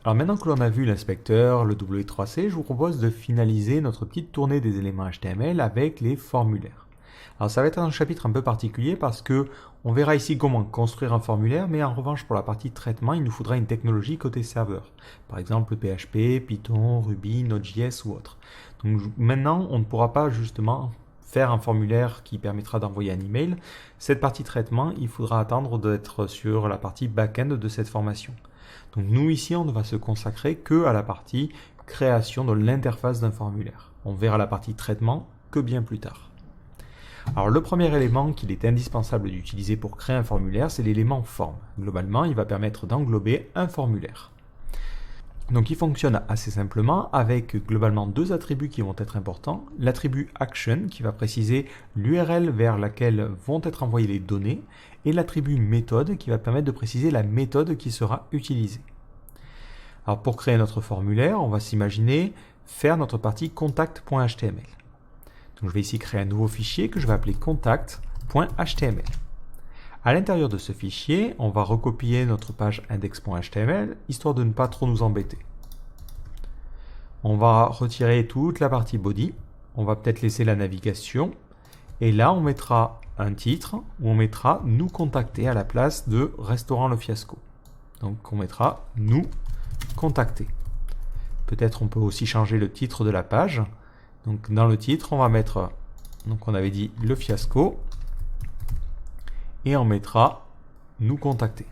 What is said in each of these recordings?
Alors maintenant que l'on a vu l'inspecteur, le W3C, je vous propose de finaliser notre petite tournée des éléments HTML avec les formulaires. Alors ça va être un chapitre un peu particulier parce que on verra ici comment construire un formulaire, mais en revanche pour la partie traitement, il nous faudra une technologie côté serveur. Par exemple PHP, Python, Ruby, Node.js ou autre. Donc maintenant, on ne pourra pas justement faire un formulaire qui permettra d'envoyer un email. Cette partie traitement, il faudra attendre d'être sur la partie back-end de cette formation. Donc nous ici, on ne va se consacrer que à la partie création de l'interface d'un formulaire. On verra la partie traitement que bien plus tard. Alors le premier élément qu'il est indispensable d'utiliser pour créer un formulaire, c'est l'élément forme. Globalement, il va permettre d'englober un formulaire. Donc il fonctionne assez simplement avec globalement deux attributs qui vont être importants. L'attribut action qui va préciser l'URL vers laquelle vont être envoyées les données et l'attribut méthode qui va permettre de préciser la méthode qui sera utilisée. Alors pour créer notre formulaire, on va s'imaginer faire notre partie contact.html. Donc je vais ici créer un nouveau fichier que je vais appeler contact.html. À l'intérieur de ce fichier, on va recopier notre page index.html, histoire de ne pas trop nous embêter. On va retirer toute la partie body, on va peut-être laisser la navigation, et là on mettra un titre, où on mettra « Nous contacter » à la place de « Restaurant le fiasco ». Donc on mettra « Nous contacter ». Peut-être on peut aussi changer le titre de la page. Donc dans le titre, on va mettre, donc on avait dit « Le fiasco ». Et on mettra nous contacter.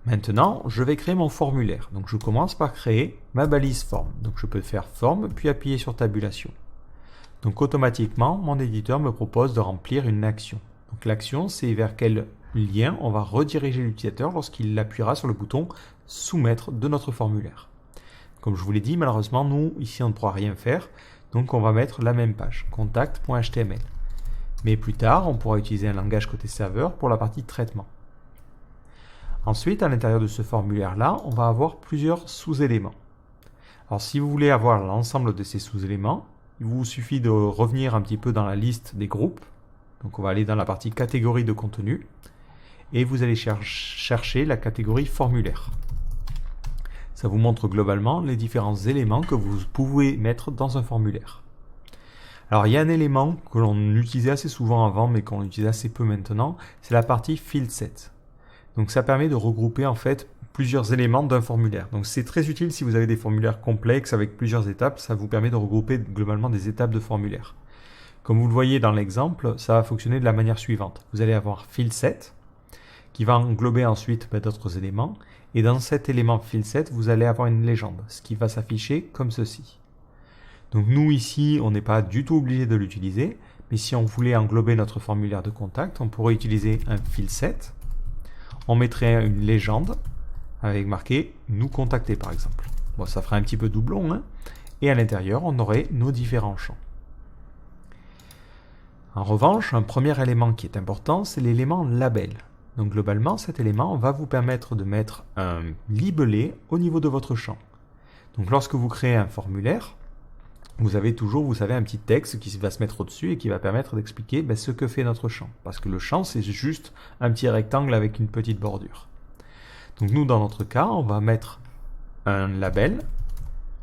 Maintenant, je vais créer mon formulaire. Donc je commence par créer ma balise forme. Donc je peux faire forme puis appuyer sur tabulation. Donc automatiquement, mon éditeur me propose de remplir une action. Donc l'action, c'est vers quel lien on va rediriger l'utilisateur lorsqu'il appuiera sur le bouton soumettre de notre formulaire. Comme je vous l'ai dit, malheureusement, nous, ici, on ne pourra rien faire. Donc on va mettre la même page, contact.html. Mais plus tard, on pourra utiliser un langage côté serveur pour la partie traitement. Ensuite, à l'intérieur de ce formulaire-là, on va avoir plusieurs sous-éléments. Alors si vous voulez avoir l'ensemble de ces sous-éléments, il vous suffit de revenir un petit peu dans la liste des groupes. Donc on va aller dans la partie catégorie de contenu et vous allez chercher la catégorie formulaire. Ça vous montre globalement les différents éléments que vous pouvez mettre dans un formulaire. Alors il y a un élément que l'on utilisait assez souvent avant mais qu'on utilise assez peu maintenant, c'est la partie field set. Donc ça permet de regrouper en fait plusieurs éléments d'un formulaire. Donc c'est très utile si vous avez des formulaires complexes avec plusieurs étapes, ça vous permet de regrouper globalement des étapes de formulaire. Comme vous le voyez dans l'exemple, ça va fonctionner de la manière suivante. Vous allez avoir field set qui va englober ensuite d'autres éléments et dans cet élément field set, vous allez avoir une légende, ce qui va s'afficher comme ceci. Donc nous ici, on n'est pas du tout obligé de l'utiliser, mais si on voulait englober notre formulaire de contact, on pourrait utiliser un field set. On mettrait une légende avec marqué « Nous contacter » par exemple. Bon, ça ferait un petit peu doublon, hein. Et à l'intérieur, on aurait nos différents champs. En revanche, un premier élément qui est important, c'est l'élément label. Donc globalement, cet élément va vous permettre de mettre un libellé au niveau de votre champ. Donc lorsque vous créez un formulaire, vous avez toujours, vous savez, un petit texte qui va se mettre au-dessus et qui va permettre d'expliquer ce que fait notre champ. Parce que le champ, c'est juste un petit rectangle avec une petite bordure. Donc nous, dans notre cas, on va mettre un label.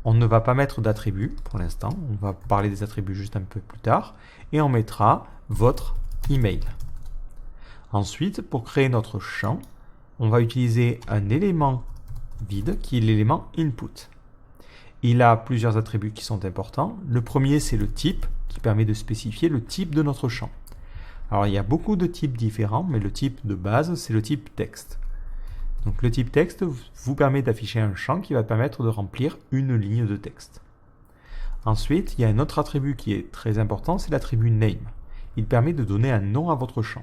On ne va pas mettre d'attributs pour l'instant. On va parler des attributs juste un peu plus tard. Et on mettra votre email. Ensuite, pour créer notre champ, on va utiliser un élément vide qui est l'élément input. Il a plusieurs attributs qui sont importants. Le premier, c'est le type, qui permet de spécifier le type de notre champ. Alors, il y a beaucoup de types différents, mais le type de base, c'est le type texte. Donc, le type texte vous permet d'afficher un champ qui va permettre de remplir une ligne de texte. Ensuite, il y a un autre attribut qui est très important, c'est l'attribut name. Il permet de donner un nom à votre champ.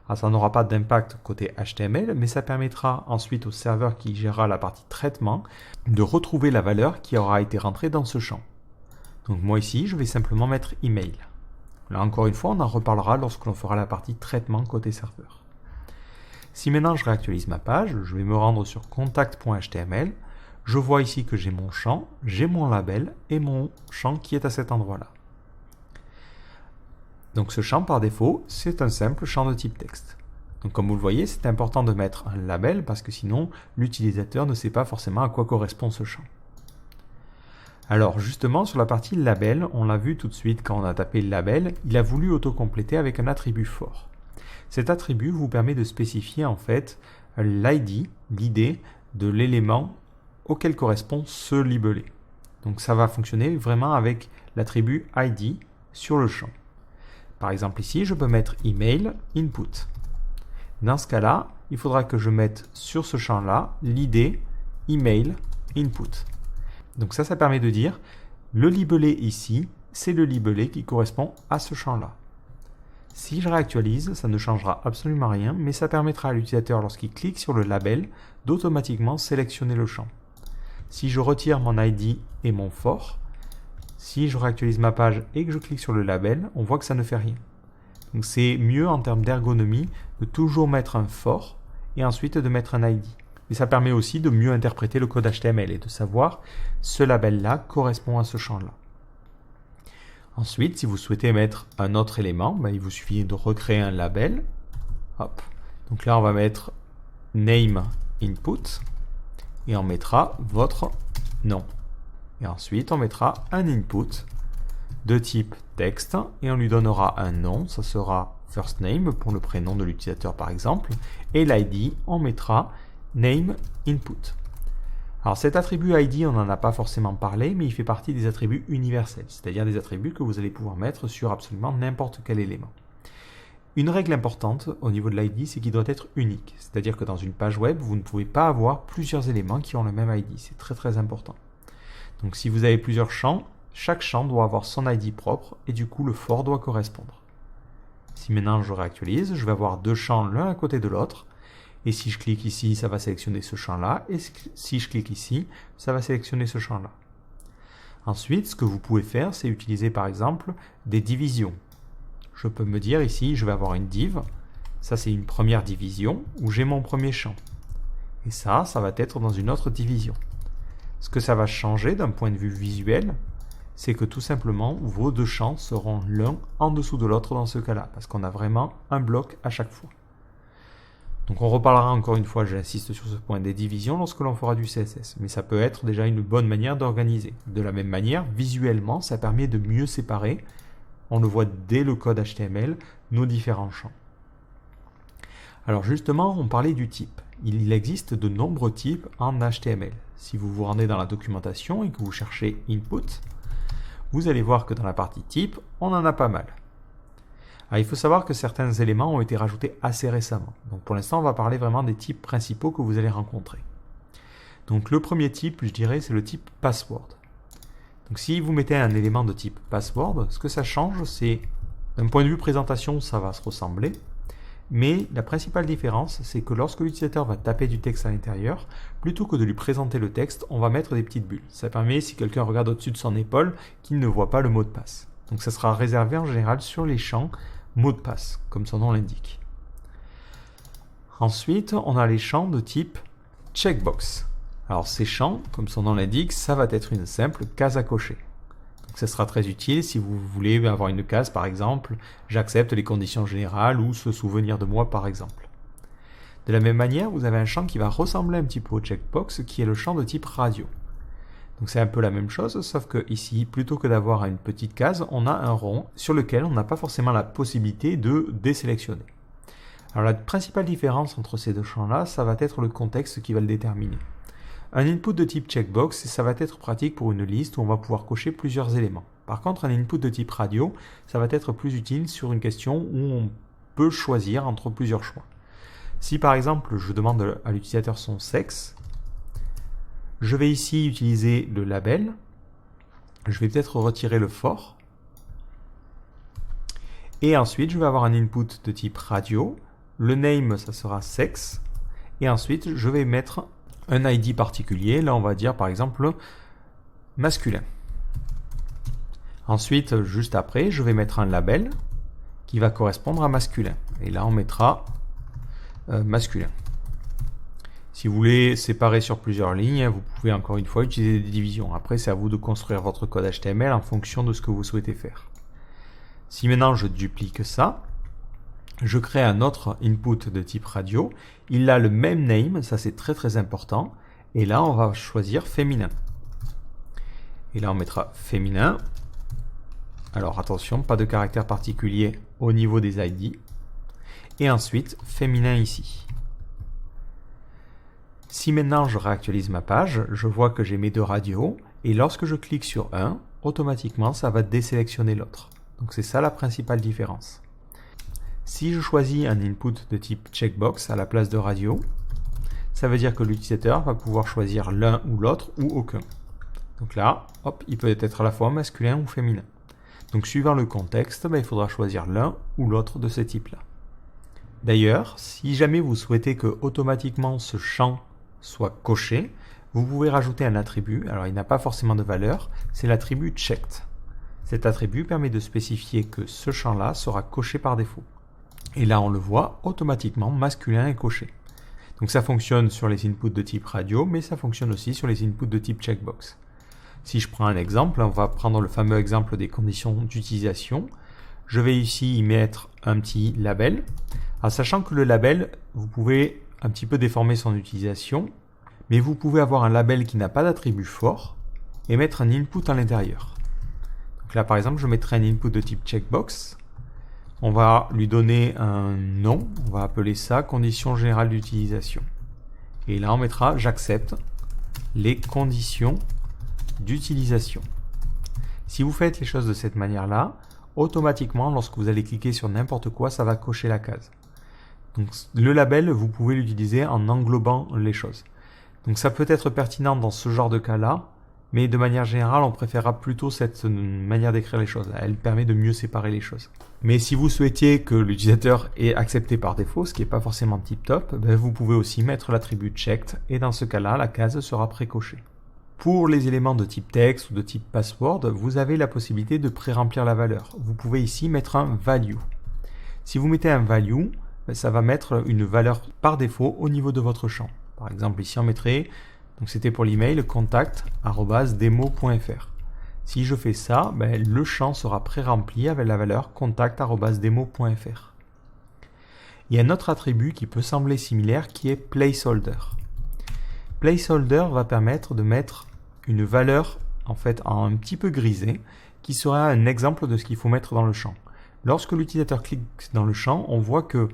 Alors, ça n'aura pas d'impact côté HTML, mais ça permettra ensuite au serveur qui gérera la partie traitement de retrouver la valeur qui aura été rentrée dans ce champ. Donc moi ici, je vais simplement mettre email. Là encore une fois, on en reparlera lorsque l'on fera la partie traitement côté serveur. Si maintenant je réactualise ma page, je vais me rendre sur contact.html. Je vois ici que j'ai mon champ, j'ai mon label et mon champ qui est à cet endroit-là. Donc ce champ par défaut, c'est un simple champ de type texte. Donc comme vous le voyez, c'est important de mettre un label parce que sinon l'utilisateur ne sait pas forcément à quoi correspond ce champ. Alors justement sur la partie label, on l'a vu tout de suite quand on a tapé label, il a voulu autocompléter avec un attribut fort. Cet attribut vous permet de spécifier en fait l'ID, l'idée de l'élément auquel correspond ce libellé. Donc ça va fonctionner vraiment avec l'attribut ID sur le champ. Par exemple ici, je peux mettre email input. Dans ce cas-là, il faudra que je mette sur ce champ-là l'idée email input. Donc ça permet de dire le libellé ici, c'est le libellé qui correspond à ce champ-là. Si je réactualise, ça ne changera absolument rien, mais ça permettra à l'utilisateur, lorsqu'il clique sur le label, d'automatiquement sélectionner le champ. Si je retire mon ID et mon for, si je réactualise ma page et que je clique sur le label, on voit que ça ne fait rien. Donc c'est mieux en termes d'ergonomie de toujours mettre un for et ensuite de mettre un ID. Mais ça permet aussi de mieux interpréter le code HTML et de savoir ce label-là correspond à ce champ-là. Ensuite, si vous souhaitez mettre un autre élément, il vous suffit de recréer un label. Hop. Donc là, on va mettre name input et on mettra votre nom. Et ensuite, on mettra un input de type texte et on lui donnera un nom. Ça sera first name pour le prénom de l'utilisateur par exemple. Et l'ID, on mettra name input. Alors cet attribut ID, on n'en a pas forcément parlé, mais il fait partie des attributs universels, c'est-à-dire des attributs que vous allez pouvoir mettre sur absolument n'importe quel élément. Une règle importante au niveau de l'ID, c'est qu'il doit être unique, c'est-à-dire que dans une page web, vous ne pouvez pas avoir plusieurs éléments qui ont le même ID, c'est très très important. Donc si vous avez plusieurs champs, chaque champ doit avoir son ID propre et du coup le for doit correspondre. Si maintenant je réactualise, je vais avoir deux champs l'un à côté de l'autre. Et si je clique ici, ça va sélectionner ce champ-là. Et si je clique ici, ça va sélectionner ce champ-là. Ensuite, ce que vous pouvez faire, c'est utiliser par exemple des divisions. Je peux me dire ici, je vais avoir une div. Ça, c'est une première division où j'ai mon premier champ. Et ça va être dans une autre division. Ce que ça va changer d'un point de vue visuel, c'est que tout simplement, vos deux champs seront l'un en dessous de l'autre dans ce cas-là. Parce qu'on a vraiment un bloc à chaque fois. Donc on reparlera encore une fois, j'insiste sur ce point, des divisions lorsque l'on fera du CSS. Mais ça peut être déjà une bonne manière d'organiser. De la même manière, visuellement, ça permet de mieux séparer, on le voit dès le code HTML, nos différents champs. Alors justement, on parlait du type. Il existe de nombreux types en HTML. Si vous vous rendez dans la documentation et que vous cherchez input, vous allez voir que dans la partie type, on en a pas mal. Alors, il faut savoir que certains éléments ont été rajoutés assez récemment. Donc pour l'instant, on va parler vraiment des types principaux que vous allez rencontrer. Donc le premier type, je dirais, c'est le type password. Donc si vous mettez un élément de type password, ce que ça change, c'est d'un point de vue présentation, ça va se ressembler. Mais la principale différence, c'est que lorsque l'utilisateur va taper du texte à l'intérieur, plutôt que de lui présenter le texte, on va mettre des petites bulles. Ça permet, si quelqu'un regarde au-dessus de son épaule, qu'il ne voit pas le mot de passe. Donc ça sera réservé en général sur les champs mot de passe, comme son nom l'indique. Ensuite, on a les champs de type checkbox. Alors ces champs, comme son nom l'indique, ça va être une simple case à cocher. Donc ça sera très utile si vous voulez avoir une case, par exemple, j'accepte les conditions générales ou se souvenir de moi, par exemple. De la même manière, vous avez un champ qui va ressembler un petit peu au checkbox, qui est le champ de type radio. Donc c'est un peu la même chose, sauf que ici, plutôt que d'avoir une petite case, on a un rond sur lequel on n'a pas forcément la possibilité de désélectionner. Alors la principale différence entre ces deux champs-là, ça va être le contexte qui va le déterminer. Un input de type checkbox, ça va être pratique pour une liste où on va pouvoir cocher plusieurs éléments. Par contre, un input de type radio, ça va être plus utile sur une question où on peut choisir entre plusieurs choix. Si par exemple, je demande à l'utilisateur son sexe, je vais ici utiliser le label, je vais peut-être retirer le for, et ensuite je vais avoir un input de type radio, le name ça sera sexe, et ensuite je vais mettre un ID particulier, là on va dire par exemple masculin. Ensuite, juste après, je vais mettre un label qui va correspondre à masculin, et là on mettra masculin. Si vous voulez séparer sur plusieurs lignes, vous pouvez encore une fois utiliser des divisions. Après, c'est à vous de construire votre code HTML en fonction de ce que vous souhaitez faire. Si maintenant je duplique ça, je crée un autre input de type radio. Il a le même name, ça c'est très très important. Et là, on va choisir féminin. Et là, on mettra féminin. Alors attention, pas de caractère particulier au niveau des ID. Et ensuite, féminin ici. Si maintenant je réactualise ma page, je vois que j'ai mes deux radios. Et lorsque je clique sur un, automatiquement, ça va désélectionner l'autre. Donc c'est ça la principale différence. Si je choisis un input de type checkbox à la place de radio, ça veut dire que l'utilisateur va pouvoir choisir l'un ou l'autre ou aucun. Donc là, hop, il peut être à la fois masculin ou féminin. Donc suivant le contexte, il faudra choisir l'un ou l'autre de ces types-là. D'ailleurs, si jamais vous souhaitez que automatiquement ce champ soit coché, vous pouvez rajouter un attribut. Alors il n'a pas forcément de valeur, c'est l'attribut checked. Cet attribut permet de spécifier que ce champ-là sera coché par défaut. Et là, on le voit, automatiquement, masculin est coché. Donc ça fonctionne sur les inputs de type radio, mais ça fonctionne aussi sur les inputs de type checkbox. Si je prends un exemple, on va prendre le fameux exemple des conditions d'utilisation. Je vais ici y mettre un petit label. En sachant que le label, vous pouvez un petit peu déformer son utilisation, mais vous pouvez avoir un label qui n'a pas d'attribut fort et mettre un input à l'intérieur. Donc là, par exemple, je mettrai un input de type checkbox. On va lui donner un nom, on va appeler ça conditions générales d'utilisation. Et là, on mettra j'accepte les conditions d'utilisation. Si vous faites les choses de cette manière-là, automatiquement, lorsque vous allez cliquer sur n'importe quoi, ça va cocher la case. Donc, le label, vous pouvez l'utiliser en englobant les choses. Donc, ça peut être pertinent dans ce genre de cas-là, mais de manière générale, on préférera plutôt cette manière d'écrire les choses. Elle permet de mieux séparer les choses. Mais si vous souhaitiez que l'utilisateur ait accepté par défaut, ce qui n'est pas forcément tip-top, vous pouvez aussi mettre l'attribut checked, et dans ce cas-là, la case sera pré-cochée. Pour les éléments de type texte ou de type password, vous avez la possibilité de pré-remplir la valeur. Vous pouvez ici mettre un value. Si vous mettez un value, ça va mettre une valeur par défaut au niveau de votre champ. Par exemple, ici on mettrait, donc c'était pour l'email, contact@demo.fr. Si je fais ça, le champ sera pré-rempli avec la valeur contact@demo.fr. Il y a un autre attribut qui peut sembler similaire qui est placeholder. Placeholder va permettre de mettre une valeur en fait en un petit peu grisé qui sera un exemple de ce qu'il faut mettre dans le champ. Lorsque l'utilisateur clique dans le champ, on voit que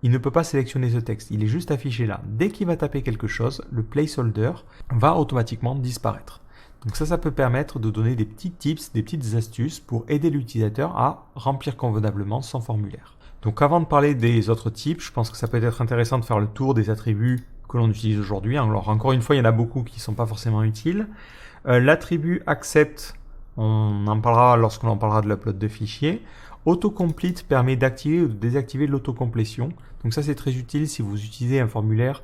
il ne peut pas sélectionner ce texte, il est juste affiché là. Dès qu'il va taper quelque chose, le placeholder va automatiquement disparaître. Donc ça peut permettre de donner des petits tips, des petites astuces pour aider l'utilisateur à remplir convenablement son formulaire. Donc avant de parler des autres types, je pense que ça peut être intéressant de faire le tour des attributs que l'on utilise aujourd'hui. Alors encore une fois, il y en a beaucoup qui ne sont pas forcément utiles. L'attribut accept, on en parlera lorsqu'on en parlera de l'upload de fichiers. Autocomplete permet d'activer ou de désactiver l'autocomplétion. Donc ça c'est très utile si vous utilisez un formulaire,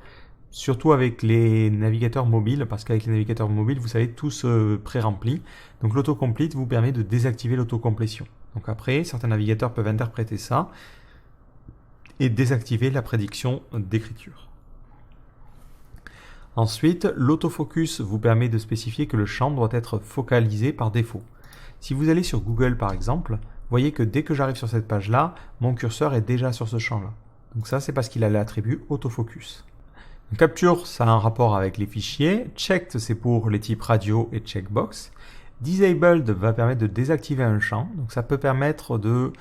surtout avec les navigateurs mobiles, parce qu'avec les navigateurs mobiles, vous savez, tout se pré-remplit. Donc l'autocomplete vous permet de désactiver l'autocomplétion. Donc après, certains navigateurs peuvent interpréter ça et désactiver la prédiction d'écriture. Ensuite, l'autofocus vous permet de spécifier que le champ doit être focalisé par défaut. Si vous allez sur Google par exemple, vous voyez que dès que j'arrive sur cette page-là, mon curseur est déjà sur ce champ-là. Donc ça, c'est parce qu'il a l'attribut autofocus. Capture, ça a un rapport avec les fichiers. Checked, c'est pour les types radio et checkbox. Disabled va permettre de désactiver un champ. Donc ça peut permettre de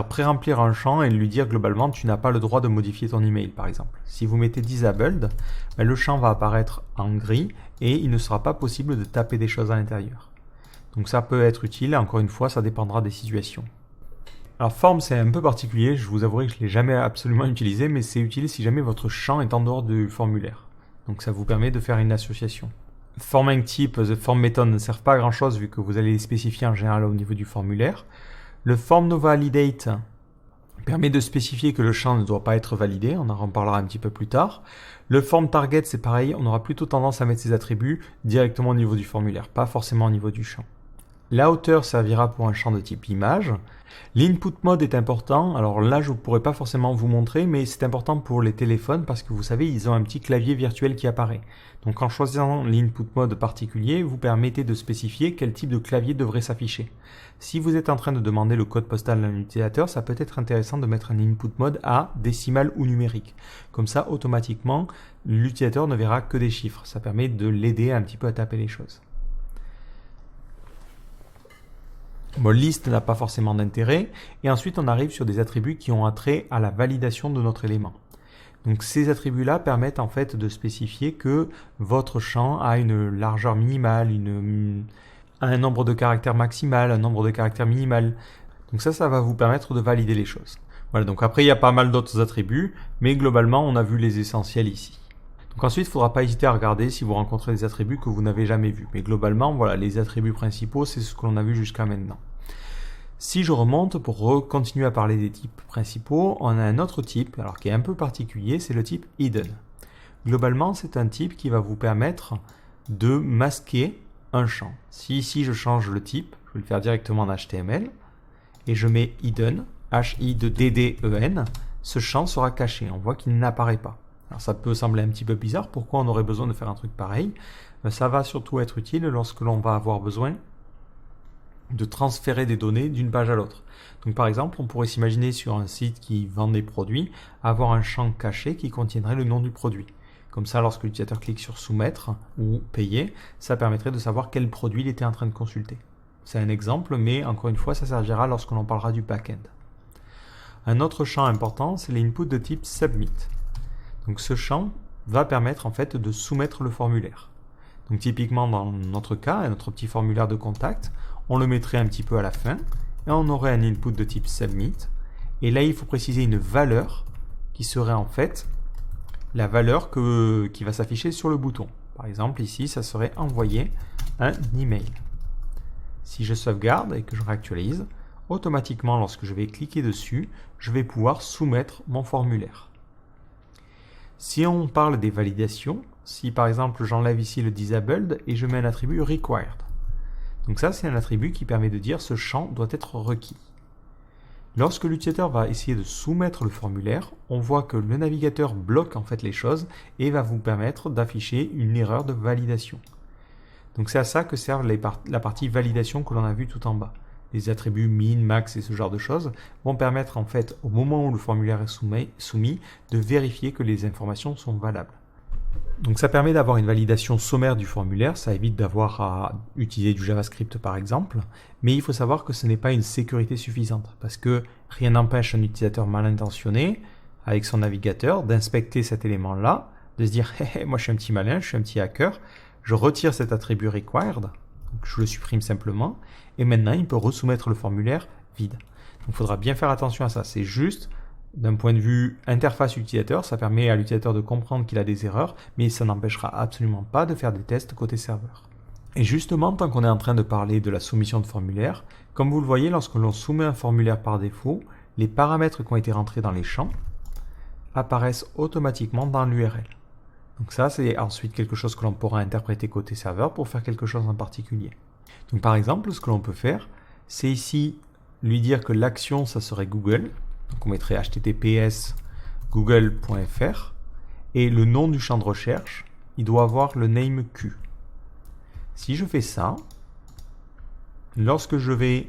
pré-remplir un champ et lui dire globalement tu n'as pas le droit de modifier ton email par exemple. Si vous mettez disabled, le champ va apparaître en gris et il ne sera pas possible de taper des choses à l'intérieur. Donc ça peut être utile, encore une fois ça dépendra des situations. Alors form c'est un peu particulier, je vous avouerai que je ne l'ai jamais absolument utilisé, mais c'est utile si jamais votre champ est en dehors du formulaire. Donc ça vous permet de faire une association. Forming type, the form method ne servent pas à grand chose vu que vous allez les spécifier en général au niveau du formulaire. Le form no validate permet de spécifier que le champ ne doit pas être validé, on en reparlera un petit peu plus tard. Le form target c'est pareil, on aura plutôt tendance à mettre ses attributs directement au niveau du formulaire, pas forcément au niveau du champ. La hauteur servira pour un champ de type image. L'input mode est important. Alors là, je ne pourrais pas forcément vous montrer, mais c'est important pour les téléphones parce que vous savez, ils ont un petit clavier virtuel qui apparaît. Donc en choisissant l'input mode particulier, vous permettez de spécifier quel type de clavier devrait s'afficher. Si vous êtes en train de demander le code postal d'un utilisateur, ça peut être intéressant de mettre un input mode à décimal ou numérique. Comme ça, automatiquement, l'utilisateur ne verra que des chiffres. Ça permet de l'aider un petit peu à taper les choses. Bon, liste n'a pas forcément d'intérêt. Et ensuite, on arrive sur des attributs qui ont attrait à la validation de notre élément. Donc ces attributs-là permettent en fait de spécifier que votre champ a une largeur minimale, un nombre de caractères maximal, un nombre de caractères minimal. Donc ça va vous permettre de valider les choses. Voilà, donc après il y a pas mal d'autres attributs, mais globalement on a vu les essentiels ici. Donc ensuite, il ne faudra pas hésiter à regarder si vous rencontrez des attributs que vous n'avez jamais vus. Mais globalement, voilà, les attributs principaux, c'est ce que l'on a vu jusqu'à maintenant. Si je remonte pour continuer à parler des types principaux, on a un autre type, alors qui est un peu particulier, c'est le type hidden. Globalement, c'est un type qui va vous permettre de masquer un champ. Si ici je change le type, je vais le faire directement en HTML, et je mets hidden, H-I-D-D-E-N, ce champ sera caché, on voit qu'il n'apparaît pas. Alors ça peut sembler un petit peu bizarre, pourquoi on aurait besoin de faire un truc pareil? Ça va surtout être utile lorsque l'on va avoir besoin de transférer des données d'une page à l'autre. Donc par exemple, on pourrait s'imaginer sur un site qui vend des produits, avoir un champ caché qui contiendrait le nom du produit. Comme ça, lorsque l'utilisateur clique sur soumettre ou payer, ça permettrait de savoir quel produit il était en train de consulter. C'est un exemple, mais encore une fois, ça servira lorsque l'on parlera du back-end. Un autre champ important, c'est l'input de type submit. Donc ce champ va permettre en fait de soumettre le formulaire. Donc typiquement dans notre cas, notre petit formulaire de contact, on le mettrait un petit peu à la fin et on aurait un input de type submit. Et là, il faut préciser une valeur qui serait en fait la valeur qui va s'afficher sur le bouton. Par exemple, ici, ça serait envoyer un email. Si je sauvegarde et que je réactualise, automatiquement, lorsque je vais cliquer dessus, je vais pouvoir soumettre mon formulaire. Si on parle des validations, si par exemple j'enlève ici le disabled et je mets un attribut required. Donc ça, c'est un attribut qui permet de dire ce champ doit être requis. Lorsque l'utilisateur va essayer de soumettre le formulaire, on voit que le navigateur bloque en fait les choses et va vous permettre d'afficher une erreur de validation. Donc c'est à ça que sert la partie validation que l'on a vue tout en bas. Les attributs min, max et ce genre de choses vont permettre en fait au moment où le formulaire est soumis de vérifier que les informations sont valables. Donc ça permet d'avoir une validation sommaire du formulaire, ça évite d'avoir à utiliser du JavaScript par exemple, mais il faut savoir que ce n'est pas une sécurité suffisante, parce que rien n'empêche un utilisateur mal intentionné, avec son navigateur, d'inspecter cet élément-là, de se dire hey, moi je suis un petit malin, je suis un petit hacker, je retire cet attribut required, donc je le supprime simplement, et maintenant il peut resoumettre le formulaire vide. Donc il faudra bien faire attention à ça, c'est juste d'un point de vue interface utilisateur, ça permet à l'utilisateur de comprendre qu'il a des erreurs, mais ça n'empêchera absolument pas de faire des tests côté serveur. Et justement, tant qu'on est en train de parler de la soumission de formulaire, comme vous le voyez, lorsque l'on soumet un formulaire par défaut, les paramètres qui ont été rentrés dans les champs apparaissent automatiquement dans l'URL. Donc ça, c'est ensuite quelque chose que l'on pourra interpréter côté serveur pour faire quelque chose en particulier. Donc par exemple, ce que l'on peut faire, c'est ici lui dire que l'action, ça serait Google. Donc on mettrait https google.fr et le nom du champ de recherche, il doit avoir le name Q. Si je fais ça, lorsque je vais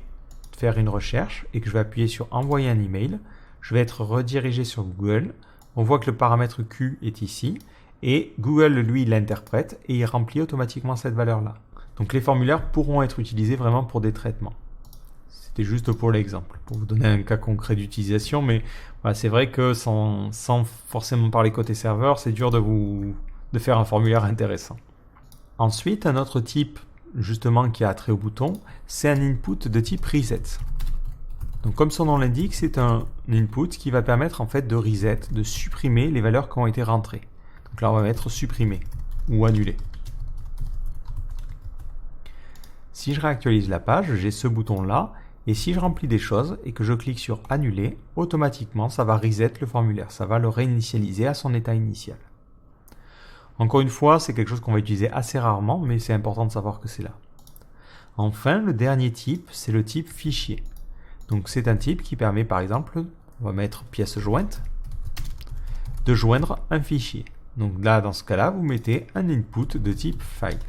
faire une recherche et que je vais appuyer sur envoyer un email, je vais être redirigé sur Google. On voit que le paramètre Q est ici et Google, lui, il l'interprète et il remplit automatiquement cette valeur-là. Donc les formulaires pourront être utilisés vraiment pour des traitements. C'était juste pour l'exemple, pour vous donner un cas concret d'utilisation, mais voilà, c'est vrai que sans forcément parler côté serveur, c'est dur de faire un formulaire intéressant. Ensuite, un autre type justement qui a trait au bouton, c'est un input de type reset. Donc comme son nom l'indique, c'est un input qui va permettre en fait de reset, de supprimer les valeurs qui ont été rentrées. Donc là on va mettre supprimer ou annuler. Si je réactualise la page, j'ai ce bouton là. Et si je remplis des choses et que je clique sur annuler, automatiquement ça va reset le formulaire, ça va le réinitialiser à son état initial. Encore une fois, c'est quelque chose qu'on va utiliser assez rarement, mais c'est important de savoir que c'est là. Enfin, le dernier type, c'est le type fichier. Donc c'est un type qui permet par exemple, on va mettre pièce jointe, de joindre un fichier. Donc là, dans ce cas-là, vous mettez un input de type file.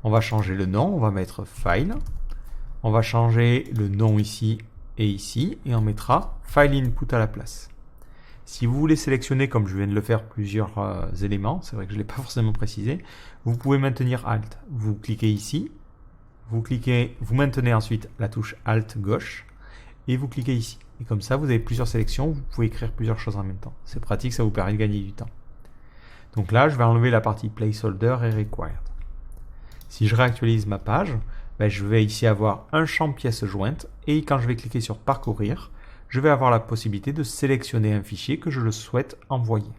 On va changer le nom, on va mettre file. On va changer le nom ici, et on mettra file input à la place. Si vous voulez sélectionner, comme je viens de le faire, plusieurs éléments, c'est vrai que je ne l'ai pas forcément précisé, vous pouvez maintenir Alt. Vous cliquez ici, vous maintenez ensuite la touche Alt gauche, et vous cliquez ici. Et comme ça, vous avez plusieurs sélections, vous pouvez écrire plusieurs choses en même temps. C'est pratique, ça vous permet de gagner du temps. Donc là, je vais enlever la partie placeholder et required. Si je réactualise ma page, je vais ici avoir un champ pièce jointe, et quand je vais cliquer sur parcourir, je vais avoir la possibilité de sélectionner un fichier que je le souhaite envoyer.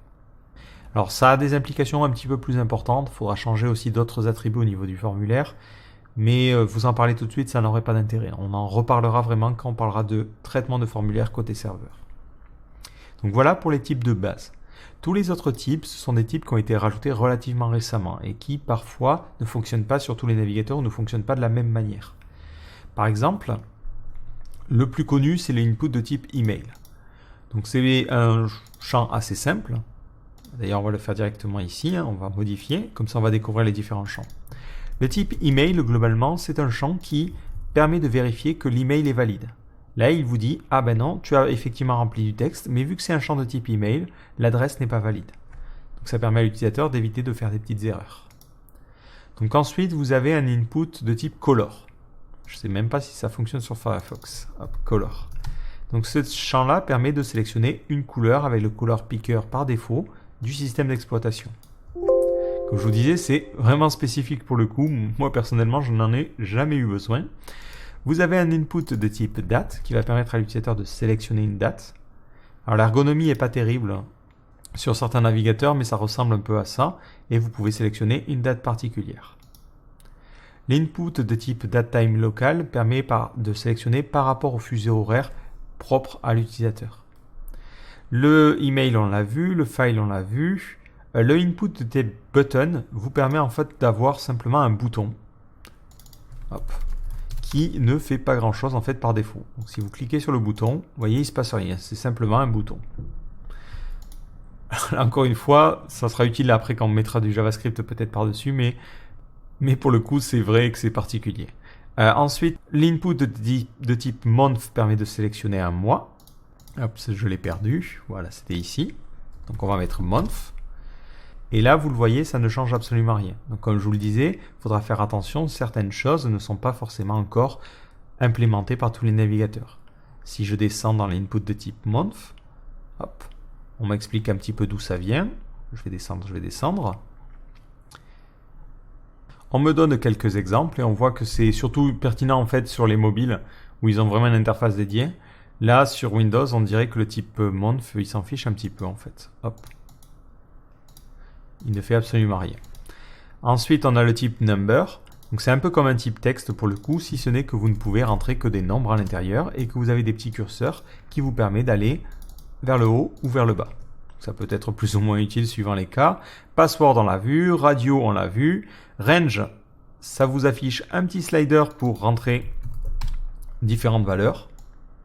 Alors ça a des implications un petit peu plus importantes, il faudra changer aussi d'autres attributs au niveau du formulaire, mais vous en parlez tout de suite, ça n'aurait pas d'intérêt. On en reparlera vraiment quand on parlera de traitement de formulaire côté serveur. Donc voilà pour les types de base. Tous les autres types, ce sont des types qui ont été rajoutés relativement récemment et qui parfois ne fonctionnent pas sur tous les navigateurs ou ne fonctionnent pas de la même manière. Par exemple, le plus connu, c'est l'input de type email. Donc c'est un champ assez simple. D'ailleurs, on va le faire directement ici, on va modifier, comme ça on va découvrir les différents champs. Le type email, globalement, c'est un champ qui permet de vérifier que l'email est valide. Là, il vous dit, ah ben non, tu as effectivement rempli du texte, mais vu que c'est un champ de type email, l'adresse n'est pas valide. Donc ça permet à l'utilisateur d'éviter de faire des petites erreurs. Donc ensuite, vous avez un input de type color. Je ne sais même pas si ça fonctionne sur Firefox. Hop, color. Donc ce champ-là permet de sélectionner une couleur avec le color picker par défaut du système d'exploitation. Comme je vous disais, c'est vraiment spécifique pour le coup. Moi personnellement, je n'en ai jamais eu besoin. Vous avez un input de type date qui va permettre à l'utilisateur de sélectionner une date. Alors l'ergonomie n'est pas terrible sur certains navigateurs, mais ça ressemble un peu à ça. Et vous pouvez sélectionner une date particulière. L'input de type datetime local permet de sélectionner par rapport au fuseau horaire propre à l'utilisateur. Le email, on l'a vu, le file, on l'a vu. Le input de type button vous permet en fait d'avoir simplement un bouton qui ne fait pas grand chose en fait par défaut. Donc si vous cliquez sur le bouton, vous voyez, il ne se passe rien, c'est simplement un bouton. Encore une fois, ça sera utile après quand on mettra du JavaScript peut-être par-dessus, mais pour le coup, c'est vrai que c'est particulier. Ensuite, l'input de type month permet de sélectionner un mois. Hop, je l'ai perdu. Voilà, c'était ici. Donc on va mettre month. Et là, vous le voyez, ça ne change absolument rien. Donc comme je vous le disais, il faudra faire attention, certaines choses ne sont pas forcément encore implémentées par tous les navigateurs. Si je descends dans l'input de type month, hop, on m'explique un petit peu d'où ça vient. Je vais descendre. On me donne quelques exemples et on voit que c'est surtout pertinent en fait sur les mobiles où ils ont vraiment une interface dédiée. Là, sur Windows, on dirait que le type month, il s'en fiche un petit peu en fait. Hop. Il ne fait absolument rien. Ensuite, on a le type number. Donc c'est un peu comme un type texte pour le coup, si ce n'est que vous ne pouvez rentrer que des nombres à l'intérieur et que vous avez des petits curseurs qui vous permettent d'aller vers le haut ou vers le bas. Ça peut être plus ou moins utile suivant les cas. Password, on l'a vu. Radio, on l'a vu. Range, ça vous affiche un petit slider pour rentrer différentes valeurs.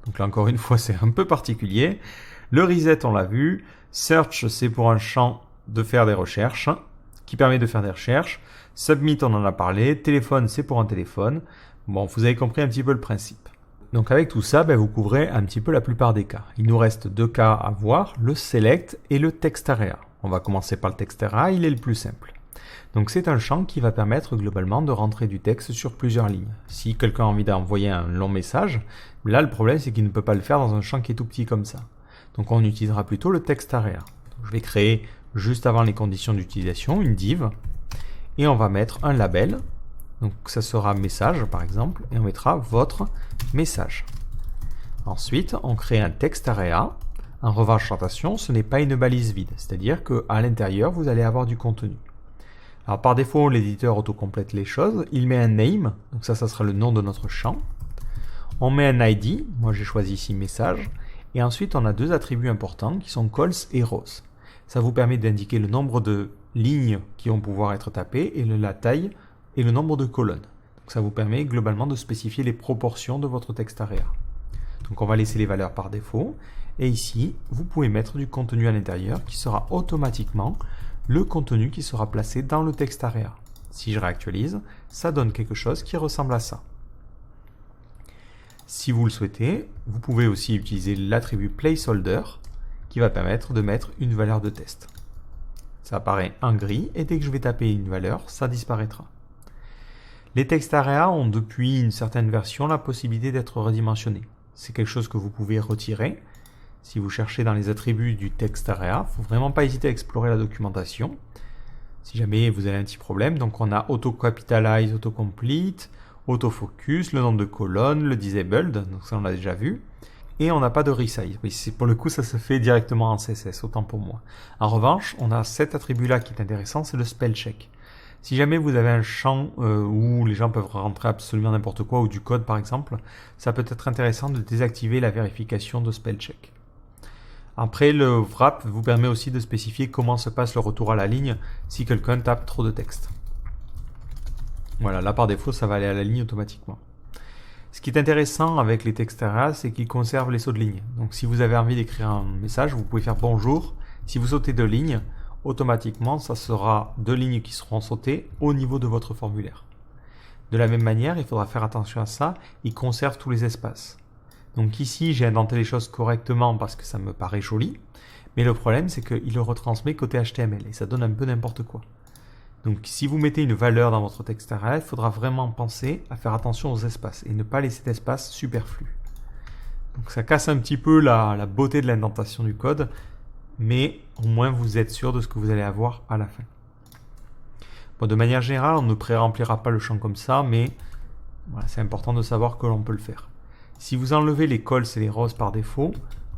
Donc là, encore une fois, c'est un peu particulier. Le reset, on l'a vu. Search, c'est pour un champ de faire des recherches, qui permet de faire des recherches. Submit, on en a parlé. Téléphone, c'est pour un téléphone. Bon, vous avez compris un petit peu le principe. Donc avec tout ça, vous couvrez un petit peu la plupart des cas. Il nous reste deux cas à voir, le select et le text area. On va commencer par le text area, il est le plus simple. Donc c'est un champ qui va permettre globalement de rentrer du texte sur plusieurs lignes. Si quelqu'un a envie d'envoyer un long message, là le problème c'est qu'il ne peut pas le faire dans un champ qui est tout petit comme ça. Donc on utilisera plutôt le text area. Donc, je vais créer juste avant les conditions d'utilisation une div et on va mettre un label. Donc ça sera message par exemple et on mettra votre message. Ensuite on crée un text area. En revanche attention, ce n'est pas une balise vide, c'est-à-dire qu'à l'intérieur vous allez avoir du contenu. Alors par défaut l'éditeur autocomplète les choses, il met un name, donc ça sera le nom de notre champ. On met un ID, moi j'ai choisi ici message, et ensuite on a deux attributs importants qui sont calls et rows. Ça vous permet d'indiquer le nombre de lignes qui vont pouvoir être tapées et la taille et le nombre de colonnes. Donc ça vous permet globalement de spécifier les proportions de votre texte area. Donc on va laisser les valeurs par défaut. Et ici, vous pouvez mettre du contenu à l'intérieur qui sera automatiquement le contenu qui sera placé dans le texte area. Si je réactualise, ça donne quelque chose qui ressemble à ça. Si vous le souhaitez, vous pouvez aussi utiliser l'attribut placeholder qui va permettre de mettre une valeur de test. Ça apparaît en gris et dès que je vais taper une valeur, ça disparaîtra. Les textes area ont depuis une certaine version la possibilité d'être redimensionnés. C'est quelque chose que vous pouvez retirer. Si vous cherchez dans les attributs du texte area, il ne faut vraiment pas hésiter à explorer la documentation. Si jamais vous avez un petit problème, donc on a auto-capitalize, auto-complete, autofocus, le nombre de colonnes, le disabled, donc ça on l'a déjà vu. Et on n'a pas de resize. Oui, pour le coup, ça se fait directement en CSS, autant pour moi. En revanche, on a cet attribut-là qui est intéressant, c'est le spell check. Si jamais vous avez un champ où les gens peuvent rentrer absolument n'importe quoi, ou du code par exemple, ça peut être intéressant de désactiver la vérification de spell check. Après, le wrap vous permet aussi de spécifier comment se passe le retour à la ligne si quelqu'un tape trop de texte. Voilà, là par défaut, ça va aller à la ligne automatiquement. Ce qui est intéressant avec les textes area, c'est qu'ils conservent les sauts de ligne. Donc si vous avez envie d'écrire un message, vous pouvez faire bonjour. Si vous sautez 2 lignes, automatiquement, ça sera 2 lignes qui seront sautées au niveau de votre formulaire. De la même manière, il faudra faire attention à ça, il conserve tous les espaces. Donc ici, j'ai indenté les choses correctement parce que ça me paraît joli, mais le problème, c'est qu'il le retransmet côté HTML et ça donne un peu n'importe quoi. Donc si vous mettez une valeur dans votre texte area, il faudra vraiment penser à faire attention aux espaces et ne pas laisser d'espace superflu. Donc ça casse un petit peu la beauté de l'indentation du code, mais au moins vous êtes sûr de ce que vous allez avoir à la fin. Bon, de manière générale, on ne pré-remplira pas le champ comme ça, mais voilà, c'est important de savoir que l'on peut le faire. Si vous enlevez les cols et les roses par défaut,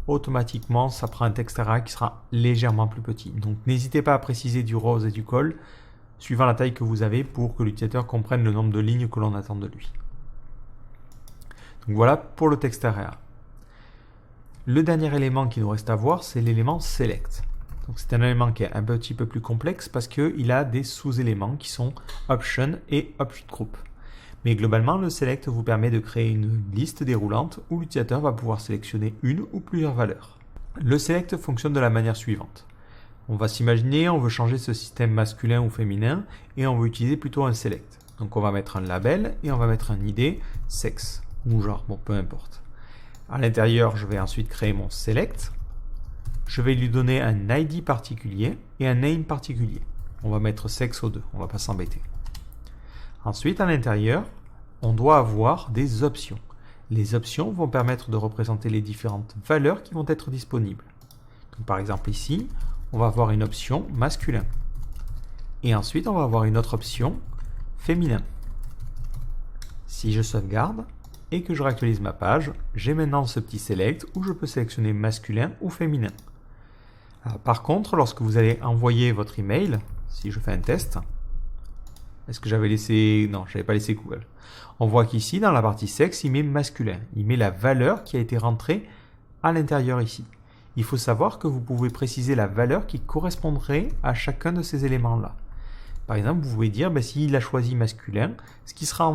automatiquement ça prend un texte area qui sera légèrement plus petit. Donc n'hésitez pas à préciser du rose et du col suivant la taille que vous avez pour que l'utilisateur comprenne le nombre de lignes que l'on attend de lui. Donc voilà pour le texte area. Le dernier élément qui nous reste à voir, c'est l'élément select. Donc c'est un élément qui est un petit peu plus complexe parce qu'il a des sous-éléments qui sont option et object group. Mais globalement, le select vous permet de créer une liste déroulante où l'utilisateur va pouvoir sélectionner une ou plusieurs valeurs. Le select fonctionne de la manière suivante. On va s'imaginer, on veut changer ce système masculin ou féminin et on veut utiliser plutôt un select. Donc on va mettre un label et on va mettre un ID, sexe ou genre, bon peu importe. À l'intérieur, je vais ensuite créer mon select. Je vais lui donner un ID particulier et un name particulier. On va mettre sexe aux deux, on ne va pas s'embêter. Ensuite, à l'intérieur, on doit avoir des options. Les options vont permettre de représenter les différentes valeurs qui vont être disponibles. Donc, par exemple ici, on va avoir une option masculin. Et ensuite, on va avoir une autre option féminin. Si je sauvegarde et que je réactualise ma page, j'ai maintenant ce petit select où je peux sélectionner masculin ou féminin. Alors, par contre, lorsque vous allez envoyer votre email, si je fais un test, est-ce que j'avais laissé... Non, je n'avais pas laissé Google. On voit qu'ici, dans la partie sexe, il met masculin. Il met la valeur qui a été rentrée à l'intérieur ici. Il faut savoir que vous pouvez préciser la valeur qui correspondrait à chacun de ces éléments-là. Par exemple, vous pouvez dire, s'il a choisi masculin, ce qui sera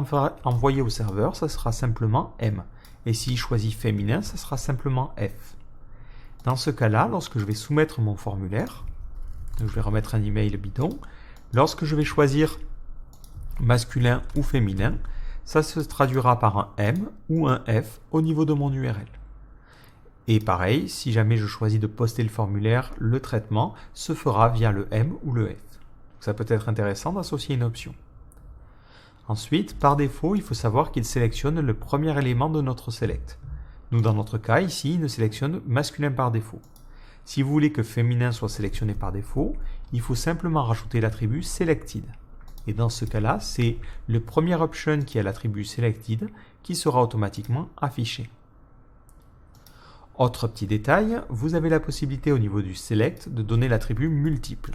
envoyé au serveur, ça sera simplement M. Et s'il choisit féminin, ça sera simplement F. Dans ce cas-là, lorsque je vais soumettre mon formulaire, donc je vais remettre un email bidon, lorsque je vais choisir masculin ou féminin, ça se traduira par un M ou un F au niveau de mon URL. Et pareil, si jamais je choisis de poster le formulaire, le traitement se fera via le M ou le F. Ça peut être intéressant d'associer une option. Ensuite, par défaut, il faut savoir qu'il sélectionne le premier élément de notre select. Nous, dans notre cas, ici, il ne sélectionne masculin par défaut. Si vous voulez que féminin soit sélectionné par défaut, il faut simplement rajouter l'attribut selected. Et dans ce cas-là, c'est le premier option qui a l'attribut selected qui sera automatiquement affiché. Autre petit détail, vous avez la possibilité au niveau du select de donner l'attribut multiple.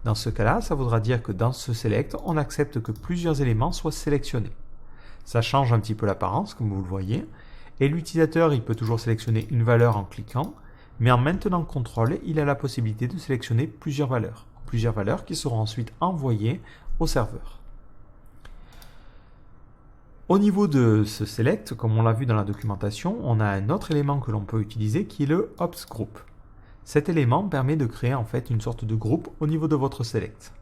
Dans ce cas-là, ça voudra dire que dans ce select, on accepte que plusieurs éléments soient sélectionnés. Ça change un petit peu l'apparence, comme vous le voyez, et l'utilisateur il peut toujours sélectionner une valeur en cliquant, mais en maintenant contrôle, il a la possibilité de sélectionner plusieurs valeurs qui seront ensuite envoyées au serveur. Au niveau de ce select, comme on l'a vu dans la documentation, on a un autre élément que l'on peut utiliser qui est le ops group. Cet élément permet de créer en fait une sorte de groupe au niveau de votre select.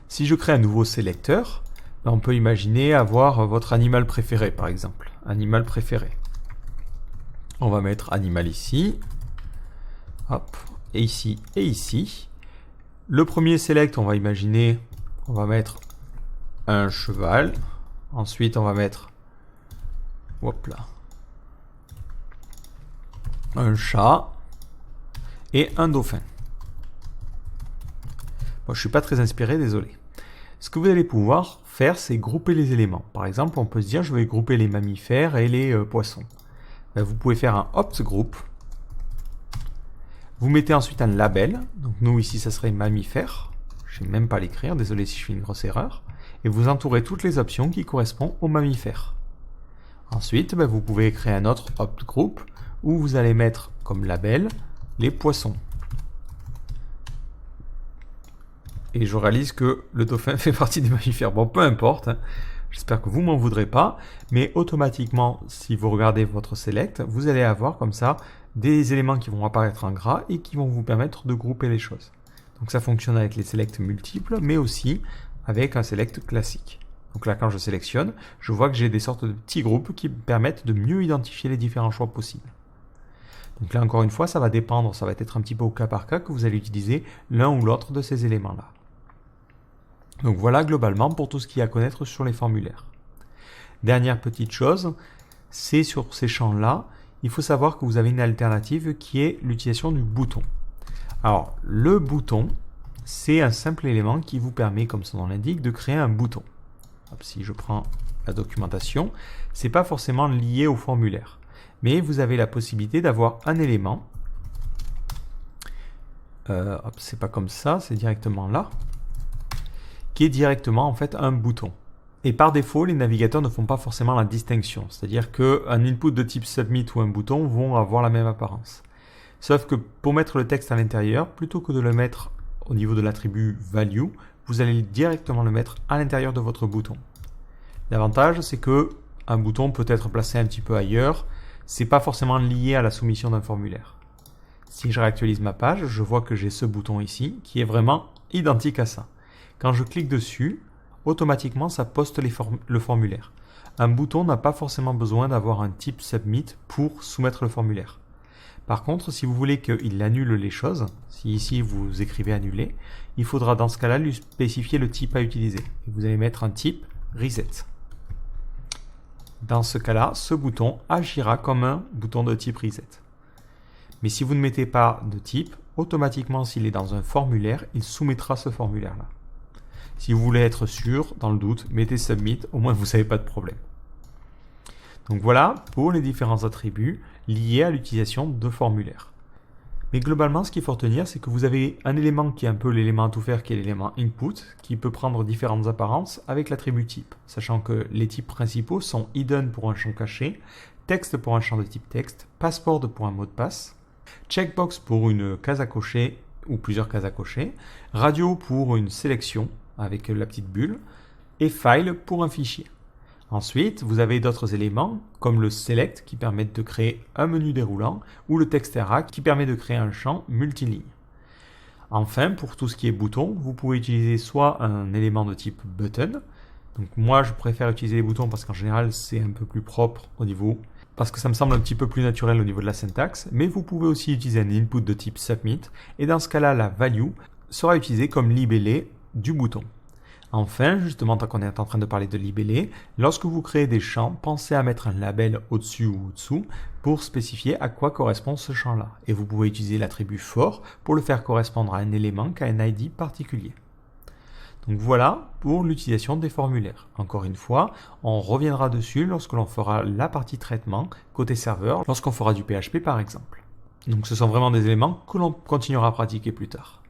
Si je crée un nouveau sélecteur, on peut imaginer avoir votre animal préféré par exemple. Animal préféré. On va mettre animal ici. Hop. Et ici et ici. Le premier select, on va imaginer, on va mettre un cheval. Ensuite, on va mettre hop là, un chat et un dauphin. Bon, je ne suis pas très inspiré, désolé. Ce que vous allez pouvoir faire, c'est grouper les éléments. Par exemple, on peut se dire, je vais grouper les mammifères et les poissons. Ben, vous pouvez faire un opt group. Vous mettez ensuite un label. Donc nous, ici, ça serait mammifère. Je ne vais même pas l'écrire, désolé si je fais une grosse erreur. Et vous entourez toutes les options qui correspondent aux mammifères. Ensuite, ben, vous pouvez créer un autre opt group où vous allez mettre comme label les poissons. Et je réalise que le dauphin fait partie des mammifères. Bon, peu importe, hein. J'espère que vous m'en voudrez pas, mais automatiquement, si vous regardez votre select, vous allez avoir comme ça des éléments qui vont apparaître en gras et qui vont vous permettre de grouper les choses. Donc ça fonctionne avec les selects multiples, mais aussi avec un select classique. Donc là, quand je sélectionne, je vois que j'ai des sortes de petits groupes qui permettent de mieux identifier les différents choix possibles. Donc là, encore une fois, ça va dépendre, ça va être un petit peu au cas par cas que vous allez utiliser l'un ou l'autre de ces éléments-là. Donc voilà globalement pour tout ce qu'il y a à connaître sur les formulaires. Dernière petite chose, c'est sur ces champs-là, il faut savoir que vous avez une alternative qui est l'utilisation du bouton. Alors, le bouton, c'est un simple élément qui vous permet, comme son nom l'indique, de créer un bouton. Hop, si je prends la documentation, c'est pas forcément lié au formulaire, mais vous avez la possibilité d'avoir un élément. C'est pas comme ça, c'est directement là, qui est directement en fait un bouton. Et par défaut, les navigateurs ne font pas forcément la distinction, c'est-à-dire qu'un input de type submit ou un bouton vont avoir la même apparence. Sauf que pour mettre le texte à l'intérieur, plutôt que de le mettre au niveau de l'attribut value, vous allez directement le mettre à l'intérieur de votre bouton. L'avantage, c'est que un bouton peut être placé un petit peu ailleurs, c'est pas forcément lié à la soumission d'un formulaire. Si je réactualise ma page, je vois que j'ai ce bouton ici qui est vraiment identique à ça. Quand je clique dessus, automatiquement ça poste le formulaire. Un bouton n'a pas forcément besoin d'avoir un type submit pour soumettre le formulaire. Par contre, si vous voulez qu'il annule les choses, si ici vous écrivez annuler, il faudra dans ce cas-là lui spécifier le type à utiliser. Et vous allez mettre un type reset. Dans ce cas-là, ce bouton agira comme un bouton de type reset. Mais si vous ne mettez pas de type, automatiquement s'il est dans un formulaire, il soumettra ce formulaire-là. Si vous voulez être sûr, dans le doute, mettez submit, au moins vous n'avez pas de problème. Donc voilà pour les différents attributs liés à l'utilisation de formulaires. Mais globalement, ce qu'il faut retenir, c'est que vous avez un élément qui est un peu l'élément à tout faire, qui est l'élément input, qui peut prendre différentes apparences avec l'attribut type, sachant que les types principaux sont hidden pour un champ caché, text pour un champ de type texte, password pour un mot de passe, checkbox pour une case à cocher ou plusieurs cases à cocher, radio pour une sélection avec la petite bulle, et file pour un fichier. Ensuite, vous avez d'autres éléments comme le select qui permet de créer un menu déroulant ou le textera qui permet de créer un champ multiligne. Enfin, pour tout ce qui est bouton, vous pouvez utiliser soit un élément de type button. Donc moi, je préfère utiliser les boutons parce qu'en général, c'est un peu plus propre au niveau, parce que ça me semble un petit peu plus naturel au niveau de la syntaxe. Mais vous pouvez aussi utiliser un input de type submit et dans ce cas-là, la value sera utilisée comme libellé du bouton. Enfin, justement, tant qu'on est en train de parler de libellé, lorsque vous créez des champs, pensez à mettre un label au-dessus ou au-dessous pour spécifier à quoi correspond ce champ-là. Et vous pouvez utiliser l'attribut for pour le faire correspondre à un élément qui a un ID particulier. Donc voilà pour l'utilisation des formulaires. Encore une fois, on reviendra dessus lorsque l'on fera la partie traitement côté serveur, lorsqu'on fera du PHP par exemple. Donc ce sont vraiment des éléments que l'on continuera à pratiquer plus tard.